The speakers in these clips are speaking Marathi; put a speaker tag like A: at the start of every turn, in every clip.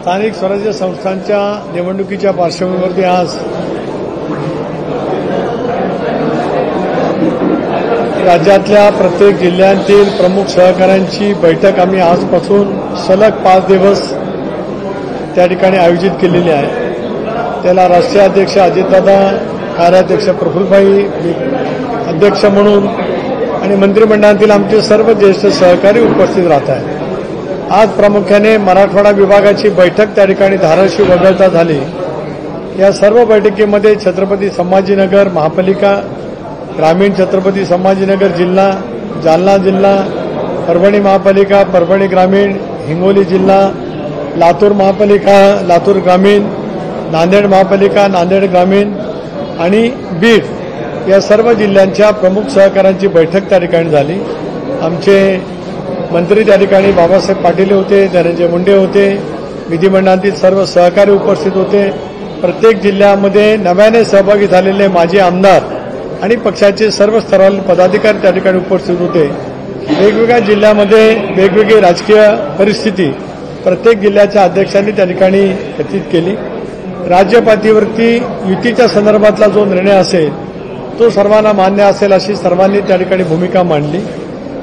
A: स्थानिक स्वराज्य संस्थांच्या निवडणुकीच्या पार्श्वभूमीवरती आज राज्यातल्या प्रत्येक जिल्ह्यातील प्रमुख सहकाऱ्यांची बैठक आम्ही आजपासून सलग 5 दिवस त्या ठिकाणी आयोजित केलेली आहे। त्याला राष्ट्रीय अध्यक्ष अजितदादा, कार्याध्यक्ष प्रफुल्लभाई, अध्यक्ष म्हणून आणि मंत्रिमंडळातील आमचे सर्व ज्येष्ठ सहकारी उपस्थित राहत आहेत। आज प्रामुख्याने मराठवाडा विभागाची बैठक त्या ठिकाणी धाराशिव वगळता झाली। या सर्व बैठकीमध्ये छत्रपती संभाजीनगर महापालिका, ग्रामीण छत्रपती संभाजीनगर जिल्हा, जालना जिल्हा, परभणी महापालिका, परभणी ग्रामीण, हिंगोली जिल्हा, लातूर महापालिका, लातूर ग्रामीण, नांदेड महापालिका, नांदेड ग्रामीण आणि बीड या सर्व जिल्ह्यांच्या प्रमुख सहकाऱ्यांची बैठक त्या ठिकाणी झाली। आमचे मंत्री त्या ठिकाणी बाबासाहेब पाटील होते, धनंजय मुंडे होते, विधिमंडळातील सर्व सहकारी उपस्थित होते। प्रत्येक जिल्ह्यामध्ये नव्याने सहभागी झालेले माजी आमदार आणि पक्षाचे सर्व स्तरावरील पदाधिकारी त्या ठिकाणी उपस्थित होते। वेगवेगळ्या जिल्ह्यामध्ये वेगवेगळी राजकीय परिस्थिती प्रत्येक जिल्ह्याच्या अध्यक्षांनी त्या ठिकाणी कथित केली। राज्य पातळीवरती युतीच्या संदर्भातला जो निर्णय असेल तो सर्वांना मान्य असेल अशी सर्वांनी त्या ठिकाणी भूमिका मांडली।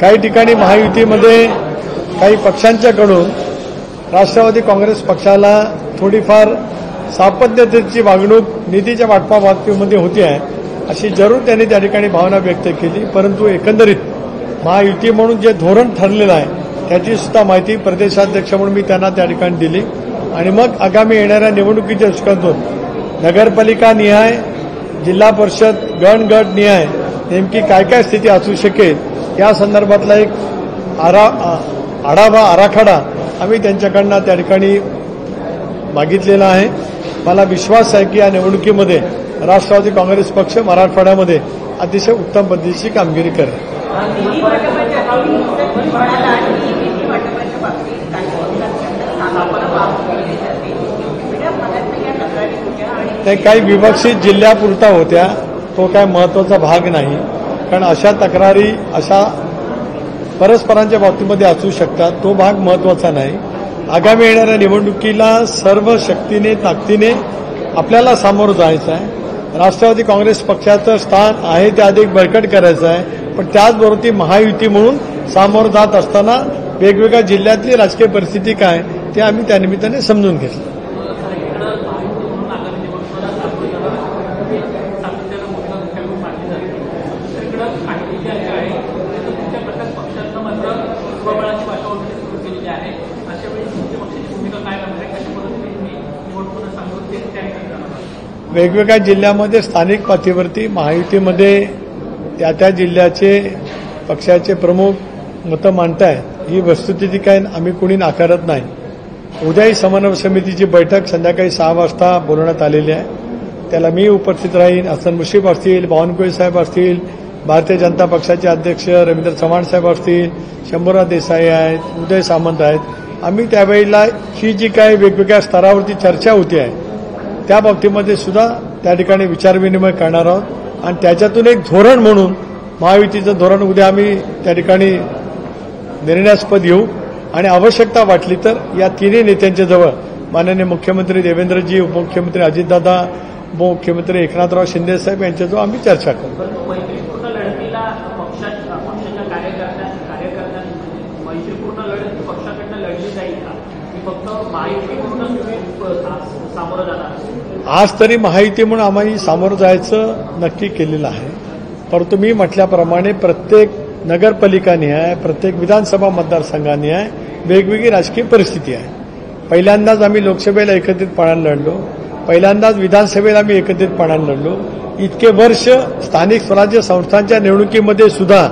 A: काही ठिकाणी महायुतीमध्ये काही पक्षांच्याकडून राष्ट्रवादी काँग्रेस पक्षाला थोडीफार सापत्यतेची वागणूक निधीच्या वाटपाबाबतीमध्ये होती आहे अशी जरूर त्यांनी त्या ठिकाणी भावना व्यक्त केली। परंतु एकंदरीत महायुती म्हणून जे धोरण ठरलेलं आहे त्याची सुद्धा माहिती प्रदेशाध्यक्ष म्हणून मी त्यांना त्या ठिकाणी दिली आणि मग आगामी येणाऱ्या निवडणुकीच्या दृष्टिकोनातून नगरपालिका निहाय, जिल्हा परिषद गट निहाय नेमकी काय काय स्थिती असू शकेल या संदर्भातला एक आराखडा आम्ही त्यांच्याकडनं त्या ठिकाणी मागितलेला आहे। मला विश्वास आहे की या निवडणुकीमध्ये राष्ट्रवादी काँग्रेस पक्ष मराठवाड्यामध्ये अतिशय उत्तम पद्धतीची कामगिरी करेल। ते काही विवक्षित जिल्ह्यापुरता होत्या, तो काय महत्वाचा भाग नाही, कारण अशा तक्रारी अशा परस्परांच्या बाबतीमध्ये असू शकतात, तो भाग महत्वाचा नाही। आगामी येणाऱ्या निवडणुकीला सर्व शक्तीने ताकदीने आपल्याला सामोरं जायचं आहे। राष्ट्रवादी काँग्रेस पक्षाचं स्थान आहे ते अधिक बळकट करायचं आहे, पण त्याचबरोबर ती महायुती म्हणून सामोरं जात असताना वेगवेगळ्या जिल्ह्यातली राजकीय परिस्थिती काय ते आम्ही त्यानिमित्ताने समजून घेतलं। वेगवेगळ्या जिल्ह्यामध्ये स्थानिक पातळीवरती महायुतीमध्ये त्या जिल्ह्याचे पक्षाचे प्रमुख मतं मांडतायत, ही वस्तुस्थिती काय आम्ही कोणी नाकारत नाही। उद्याही समन्वय समितीची बैठक संध्याकाळी 6 वाजता बोलवण्यात आलेली आहे। त्याला मी उपस्थित राहीन, हसन मुश्रीफ असतील, बावनकुळे साहेब असतील, भारतीय जनता पक्षाचे अध्यक्ष रवींद्र चव्हाण साहेब असतील, शंभूराज देसाई आहेत, उदय सामंत आहेत। आम्ही त्यावेळेला ही जी काय वेगवेगळ्या स्तरावरती चर्चा होती आहे त्या बाबतीमध्ये सुद्धा त्या ठिकाणी विचारविनिमय करणार आहोत आणि त्याच्यातून एक धोरण म्हणून महायुतीचं धोरण उद्या आम्ही त्या ठिकाणी निर्णयास्पद येऊ आणि आवश्यकता वाटली तर या तिन्ही नेत्यांच्या जवळ माननीय मुख्यमंत्री देवेंद्रजी, उपमुख्यमंत्री अजितदादा, उपमुख्यमंत्री एकनाथराव शिंदे साहेब यांच्याजवळ आम्ही चर्चा करू। आज तरी महायुती म्हणून आम्ही सामोरं जायचं नक्की केलेलं आहे, परंतु मी म्हटल्याप्रमाणे प्रत्येक नगरपालिकानिहाय, प्रत्येक विधानसभा मतदारसंघानिहाय वेगवेगळी राजकीय परिस्थिती आहे। पहिल्यांदाच आम्ही लोकसभेला एकत्रितपणाने लढलो, पहिल्यांदाच विधानसभेला आम्ही एकत्रितपणाने लढलो। इतके वर्ष स्थानिक स्वराज्य संस्थांच्या निवडणुकीमध्ये सुद्धा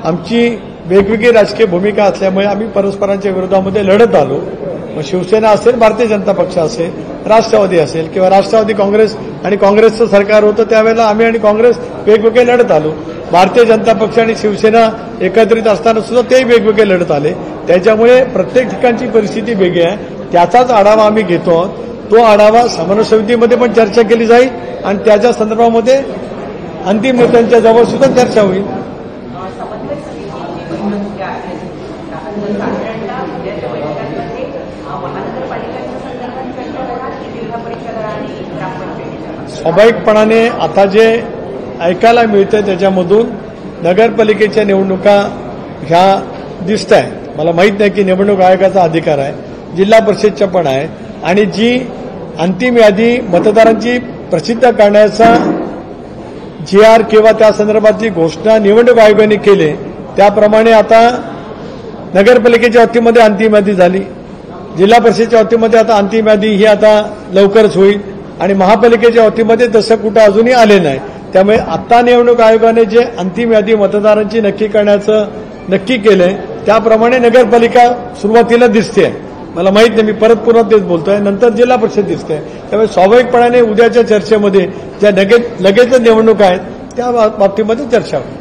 A: आमची वेगवेगळी राजकीय भूमिका असल्यामुळे आम्ही परस्परांच्या विरोधामध्ये लढत आलो। मग शिवसेना असेल, भारतीय जनता पक्ष असेल, राष्ट्रवादी असेल किंवा राष्ट्रवादी काँग्रेस आणि काँग्रेसचं सरकार होतं त्यावेळेला आम्ही आणि काँग्रेस वेगवेगळे लढत आलो। भारतीय जनता पक्ष आणि शिवसेना एकत्रित असताना सुद्धा ते वेगवेगळे लढत आले। त्याच्यामुळे प्रत्येक ठिकाणची परिस्थिती वेगळी आहे, त्याचाच आढावा आम्ही घेतो आहोत। तो आढावा समन्वय समितीमध्ये पण चर्चा केली जाईल आणि त्याच्या संदर्भामध्ये अंतिम नेत्यांच्या जवळ सुद्धा चर्चा होईल।
B: महानगरपालिकांच्या
A: स्वाभाविकपणाने आता जे ऐकायला मिळतं त्याच्यामधून नगरपालिकेच्या निवडणुका ह्या दिसत आहेत. मला माहीत नाही की निवडणूक आयोगाचा अधिकार आहे, जिल्हा परिषदच्या पण आहे, आणि जी अंतिम यादी मतदारांची प्रसिद्ध करण्याचा GR किंवा त्या संदर्भातली घोषणा निवडणूक आयोगाने केली त्याप्रमाणे आता नगरपालिकेच्या बाबतीमध्ये अंतिम यादी झाली, जिल्हा परिषदेच्या बाबतीमध्ये आता अंतिम यादी ही आता लवकरच होईल, आणि महापालिकेच्या बाबतीमध्ये तसं कुठं अजूनही आले नाही. त्यामुळे आता निवडणूक आयोगाने जे अंतिम यादी मतदारांची नक्की करण्याचं नक्की केलंय त्याप्रमाणे नगरपालिका सुरुवातीला दिसते. मला माहीत नाही, मी परत पुन्हा तेच बोलतोय, नंतर जिल्हा परिषद दिसते. त्यामुळे स्वाभाविकपणाने उद्याच्या चर्चेमध्ये ज्या लगेच निवडणूक आहेत त्या बाबतीमध्ये चर्चा होईल.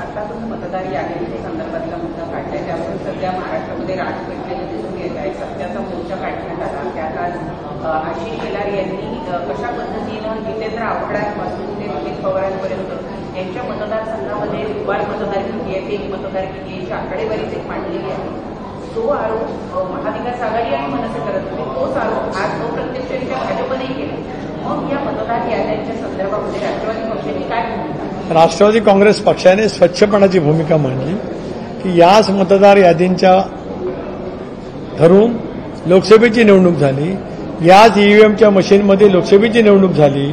B: आता तुम्ही मतदार यादीच्या संदर्भातला मुद्दा काढलाय, त्यामुळे सध्या महाराष्ट्रामध्ये राजकीय दिसून येत आहे. सत्याचा मोर्चा काढण्यात आला, त्यात आज आशिष शेलार यांनी कशा पद्धतीनं जितेंद्र आव्हाडांपासून ते अमित पवारांपर्यंत यांच्या मतदारसंघामध्ये दुबार मतदार किती आहे, फेक मतदार किती आहे याची आकडेवारीच एक मांडलेली आहे. तो आरोप महाविकास आघाडी आणि मनसे करत होते, तोच आरोप आज अप्रत्यक्षरित्या भाजपनेही केला. मग या मतदार याद्यांच्या संदर्भामध्ये राष्ट्रवादी पक्षाची काय भूमिका?
A: राष्ट्रवादी काँग्रेस पक्षाने स्वच्छपणाची भूमिका मांडली की याच मतदार यादींच्या धरून लोकसभेची निवडणूक झाली, याच ईव्हीएमच्या मशीनमध्ये लोकसभेची निवडणूक झाली,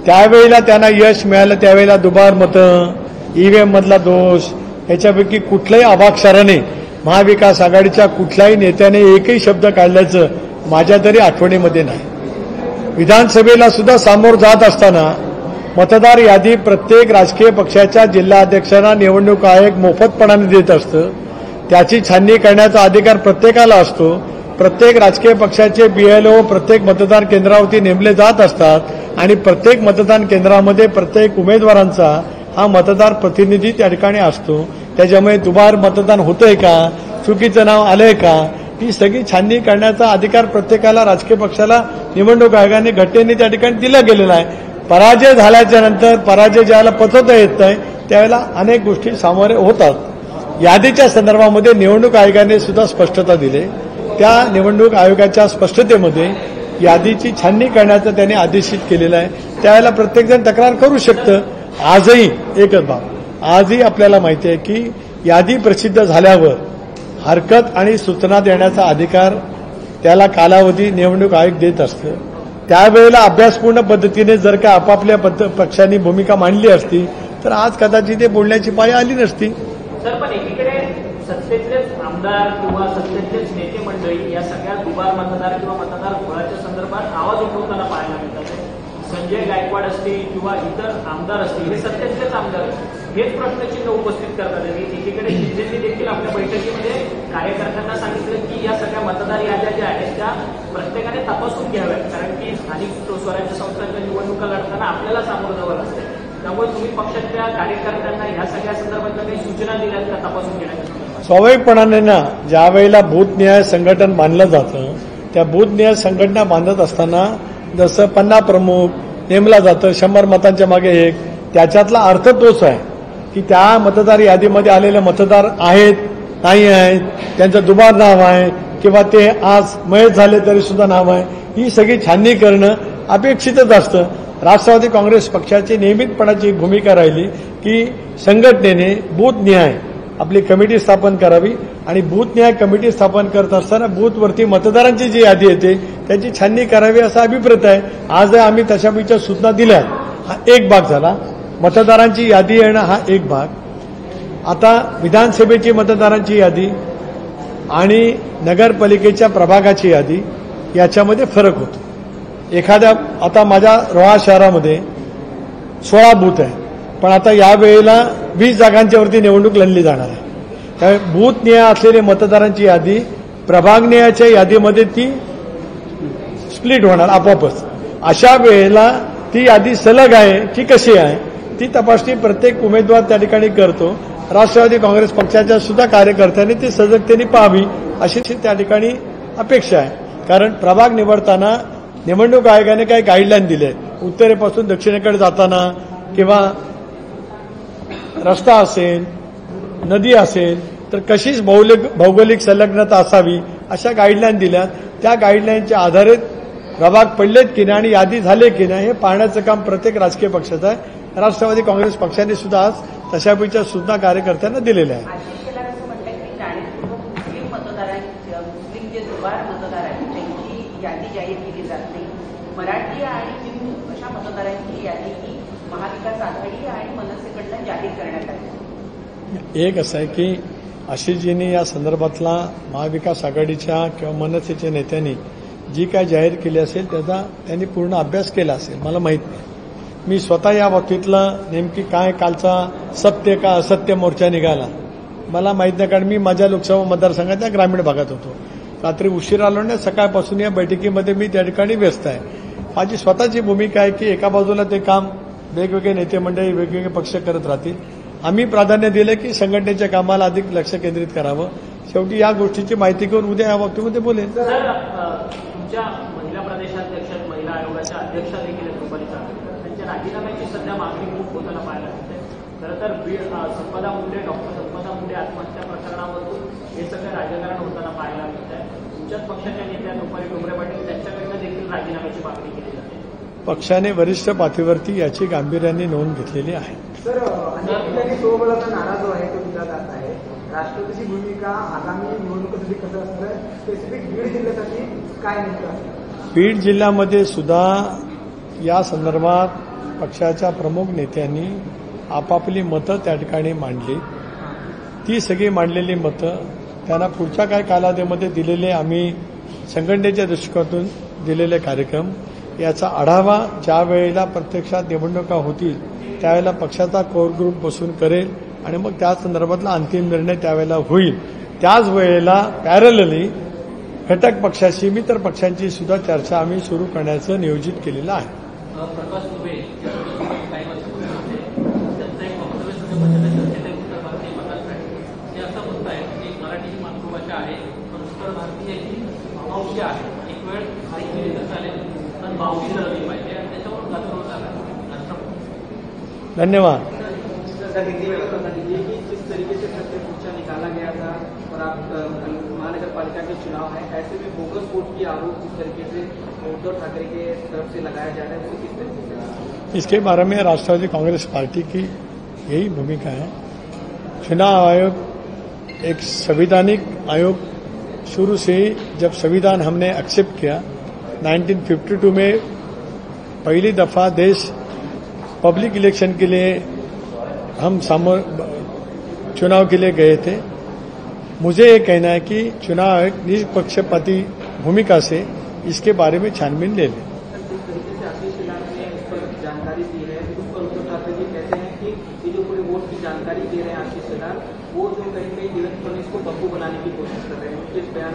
A: त्यावेळेला त्यांना यश मिळालं, त्यावेळेला दुबार मतं, ईव्हीएम मधला दोष, याच्यापैकी कुठल्याही अभाक्षराने महाविकास आघाडीच्या कुठल्याही नेत्याने एकही शब्द काढल्याचं माझ्या तरी आठवणीमध्ये नाही. विधानसभेला सुद्धा सामोर जात असताना मतदार यादी प्रत्येक राजकीय पक्षाच्या जिल्हाध्यक्षांना निवडणूक आयोग मोफतपणाने देत असतं. त्याची छाननी करण्याचा अधिकार प्रत्येकाला असतो. प्रत्येक राजकीय पक्षाचे BLO प्रत्येक मतदान केंद्रावरती नेमले जात असतात आणि प्रत्येक मतदान केंद्रामध्ये प्रत्येक उमेदवारांचा हा मतदार प्रतिनिधी त्या ठिकाणी असतो. त्याच्यामुळे दुबार मतदान होतंय का, चुकीचं नाव आलंय का, ही सगळी छाननी करण्याचा अधिकार प्रत्येकाला राजकीय पक्षाला निवडणूक आयोगाने घटनेने त्या ठिकाणी दिला गेलेला आहे. पराजय झाल्याच्या नंतर पराजय ज्यावेळेला पचवता येत नाही त्यावेळेला अनेक गोष्टी सामोरे होतात. यादीच्या संदर्भामध्ये निवडणूक आयोगाने सुद्धा स्पष्टता दिली. त्या निवडणूक आयोगाच्या स्पष्टतेमध्ये यादीची छाननी करण्याचं त्याने आदेशित केलेलं आहे. त्यावेळेला प्रत्येकजण तक्रार करू शकतं. आजही एकच बाब, आजही आपल्याला माहिती आहे की यादी प्रसिद्ध झाल्यावर हरकत आणि सूचना देण्याचा अधिकार त्याला कालावधी निवडणूक आयोग देत असतं. त्यावेळेला अभ्यासपूर्ण पद्धतीने जर का आपापल्या पक्षांनी भूमिका मांडली असती तर आज कदाचित ते बोलण्याची पाळी आली नसती.
C: सर, पण एकीकडे सत्तेतलेच आमदार किंवा सत्तेतलेच नेते मंडळी या सगळ्या दुबार मतदार किंवा मतदार घोळाच्या संदर्भात आवाज उठवताना पाहायला मिळतात. संजय गायकवाड असतील किंवा इतर आमदार असतील, हे सत्तेतलेच आमदार हेच प्रश्नचिन्ह उपस्थित करतात. एकीकडे शिंदेंनी देखील आपल्या बैठकीमध्ये कार्यकर्त्यांना सांगितलं की या सगळ्या मतदार याद्या ज्या आहेत त्या प्रत्येकाने तपासून घ्याव्यात, कारण की स्थानिक स्वराज्य संस्थांच्या निवडणुका लढताना आपल्याला सामोरं जावं लागतं. त्यामुळे तुम्ही पक्षाच्या कार्यकर्त्यांना ह्या सगळ्या संदर्भात काही सूचना दिल्यात का तपासून घेण्याच्या?
A: स्वाभाविकपणाने ना, ज्या वेळेला बूथनिहाय संघटन बांधलं जातं त्या बूथनिहाय संघटना बांधत असताना जसं 50 प्रमुख नेमला जातं 100 मतांच्या मागे एक, त्याच्यातला अर्थ तोच आहे की त्या मतदार यादीमध्ये आलेले मतदार आहेत नाही आहेत, त्यांचं दुबार नाव आहे किंवा ते आज मयत झाले तरी सुद्धा नाव आहे, ही सगळी छाननी करणं अपेक्षितच असतं. राष्ट्रवादी काँग्रेस पक्षाची नियमितपणाची भूमिका राहिली की संघटनेने बूथनिहाय आपली कमिटी स्थापन करावी आणि बूथनिहाय कमिटी स्थापन करत असताना बूथवरती मतदारांची जी यादी येते त्याची छाननी करावी असा अभिप्राय आहे. आज आम्ही तशापैकी सूचना दिल्या. हा एक भाग झाला, मतदारांची यादी येणं हा एक भाग. आता विधानसभेची मतदारांची यादी आणि नगरपालिकेच्या प्रभागाची यादी याच्यामध्ये फरक होतो. एखाद्या आता माझ्या रोहा शहरामध्ये 16 बूथ आहे, पण आता यावेळेला 20 जागांच्यावरती निवडणूक लढली जाणार आहे. त्यामुळे बूथनिहाय असलेली मतदारांची यादी प्रभागनिहायच्या यादीमध्ये ती स्प्लिट होणार आपोआपच. अशा वेळेला ती यादी सलग आहे की कशी आहे ती तपासणी प्रत्येक उमेदवार त्या ठिकाणी करतो. राष्ट्रवादी काँग्रेस पक्षाच्या सुद्धा कार्यकर्त्यांनी ती सजगतेने पाहावी अशी त्या ठिकाणी अपेक्षा आहे. कारण प्रभाग निवडताना निवडणूक आयोगाने काही गाईडलाईन दिले, उत्तरेपासून दक्षिणेकडे जाताना किंवा रस्ता असेल, नदी असेल तर कशीच भौगोलिक संलग्नता असावी अशा गाईडलाईन दिल्या. त्या गाईडलाईनच्या आधारे प्रभाग पडलेत की नाही आणि यादी झाले की नाही हे पाहण्याचं काम प्रत्येक राजकीय पक्षाचं आहे. राष्ट्रवादी काँग्रेस पक्षाने सुद्धा आज तशापैकी सूचना कार्यकर्त्यांना दिलेल्या आहेत.
B: आशिष शेलार असं म्हटलंय की जाणीवपूर्वक मुस्लिम जे दुबार मतदार आहेत त्यांची यादी जाहीर केली जात नाही. मराठी आणि हिंदू अशा मतदारांची यादी ही महाविकास आघाडी आणि मनसेकडनं जाहीर करण्यात आली.
A: एक असं आहे की आशिषजींनी या संदर्भातला महाविकास आघाडीच्या किंवा मनसेच्या नेत्यांनी जी काय जाहीर केली असेल त्याचा त्यांनी पूर्ण अभ्यास केला असेल, मला माहीत नाही. मी स्वतः या बाबतीतलं नेमकी काय कालचा सत्य का असत्य मोर्चा निघाला मला माहीत नाही, कारण मी माझ्या लोकसभा मतदारसंघाच्या ग्रामीण भागात होतो. रात्री उशीर आलो नाही, सकाळपासून या बैठकीमध्ये मी त्या ठिकाणी व्यस्त आहे. माझी स्वतःची भूमिका आहे की एका बाजूला ते काम वेगवेगळे नेते मंडळी वेगवेगळे पक्ष करत राहतील. आम्ही प्राधान्य दिलं की संघटनेच्या कामाला अधिक लक्ष केंद्रित करावं. शेवटी या गोष्टीची माहिती घेऊन उद्या या बाबतीमध्ये बोलेन.
C: तुमच्या महिला प्रदेशाध्यक्ष महिला आयोगाच्या अध्यक्षा देखील रुपाली चाकरे त्यांच्या राजीनाम्याची सध्या मागणी खूप होताना पाहायला मिळते. खरं तर संपदा मुंडे डॉक्टर संपदा मुंडे आत्महत्या प्रकरणावरून हे सगळं राजकारण होताना पाहायला मिळत आहे. तुमच्याच पक्षाच्या नेत्या रुपाली डोंगरे पाटील त्यांच्याकडनं देखील राजीनाम्याची मागणी केली जाते.
A: पक्षाने वरिष्ठ पातळीवरती याची गांभीर्याने नोंद घेतलेली आहे.
D: सर, अनेक ठिकाणी स्वबळाचा नारा जो आहे तो दिला जात आहे. राष्ट्रवादीची भूमिका आगामी निवडणुकीसाठी कसं असणार, स्पेसिफिक बीड जिल्ह्यासाठी काय नेमकं असणार?
A: बीड जिल्ह्यामध्ये सुद्धा या संदर्भात पक्षाच्या प्रमुख नेत्यांनी आपापली मतं त्या ठिकाणी मांडली. ती सगळी मांडलेली मतं त्यांना पुढच्या काही कालावधीमध्ये दिलेले आम्ही संघटनेच्या दृष्टिकोनातून दिलेले कार्यक्रम याचा आढावा ज्या वेळेला प्रत्यक्षात निवडणुका होतील त्यावेळेला पक्षाचा कोर ग्रुप बसून करेल आणि मग त्या संदर्भातला अंतिम निर्णय त्यावेळेला होईल. त्याच वेळेला पॅरलली घटक पक्षाशी मित्र पक्षांची सुद्धा चर्चा आम्ही सुरू करण्याचं नियोजित केलेलं आहे.
C: प्रकाश दुबे काही वर्षापूर्वी होते, त्यांचं एक वक्तव्य सगळं चर्चेत आहे उत्तर भारतीय मतांसाठी. ते असं म्हणत आहेत की मराठी ही मातृभाषा आहे पण उत्तर भारतीय ही मावशी आहे. एक वेळ ऐकली तर चालेल पण मावशी झाली पाहिजे आणि त्याच्यावर गदारोळ झाला.
A: धन्यवाद.
D: जिस तरीके से सत्य पूछा निकाला गया था और आप महानगर पालिका के चुनाव है, ऐसे में बोगस वोट की आरोप जिस तरीके से उद्धव ठाकरे के तरफ से लगाया जा रहा है उसे किस तरीके से?
A: इसके बारे में राष्ट्रवादी कांग्रेस पार्टी की यही भूमिका है. चुनाव आयोग एक संवैधानिक आयोग शुरू से ही जब संविधान हमने एक्सेप्ट किया 1952 में पहली दफा देश पब्लिक इलेक्शन के लिए हम चुनाव के लिए गए थे. मुझे ये कहना है कि चुनाव आयोग निष्पक्षपाती भूमिका से इसके बारे में छानबीन ले लें.
D: जिस तरीके से आशीष शेलार ने इस पर जानकारी दी है उस पर उद्धव ठाकरे जी कहते हैं कि ये जो पूरे वोट की जानकारी दे रहे हैं आशीष शेलार, वो जो कहीं कहीं देवेंद्र फडणवीस को बब्बू बनाने की कोशिश कर रहे हैं. उनके इस बयान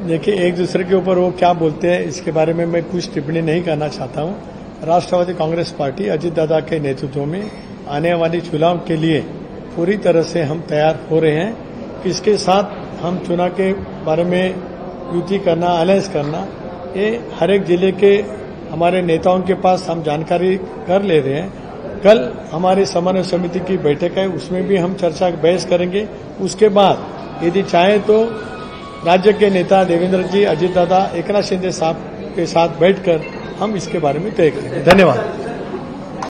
A: देखिए, एक दूसरे के ऊपर वो क्या बोलते हैं इसके बारे में मैं कुछ टिप्पणी नहीं करना चाहता हूं. राष्ट्रवादी कांग्रेस पार्टी अजीत दादा के नेतृत्व में आने वाले चुनाव के लिए पूरी तरह से हम तैयार हो रहे हैं. इसके साथ हम चुनाव के बारे में युति करना, अलायंस करना, ये हर एक जिले के हमारे नेताओं के पास हम जानकारी कर ले रहे हैं. कल हमारी समन्वय समिति की बैठक है, उसमें भी हम चर्चा बहस करेंगे. उसके बाद यदि चाहे तो राज्य के नेता देवेंद्र जी, अजीत दादा, एकनाथ शिंदे साहब के साथ बैठकर हम इसके बारे में तय करेंगे. धन्यवाद.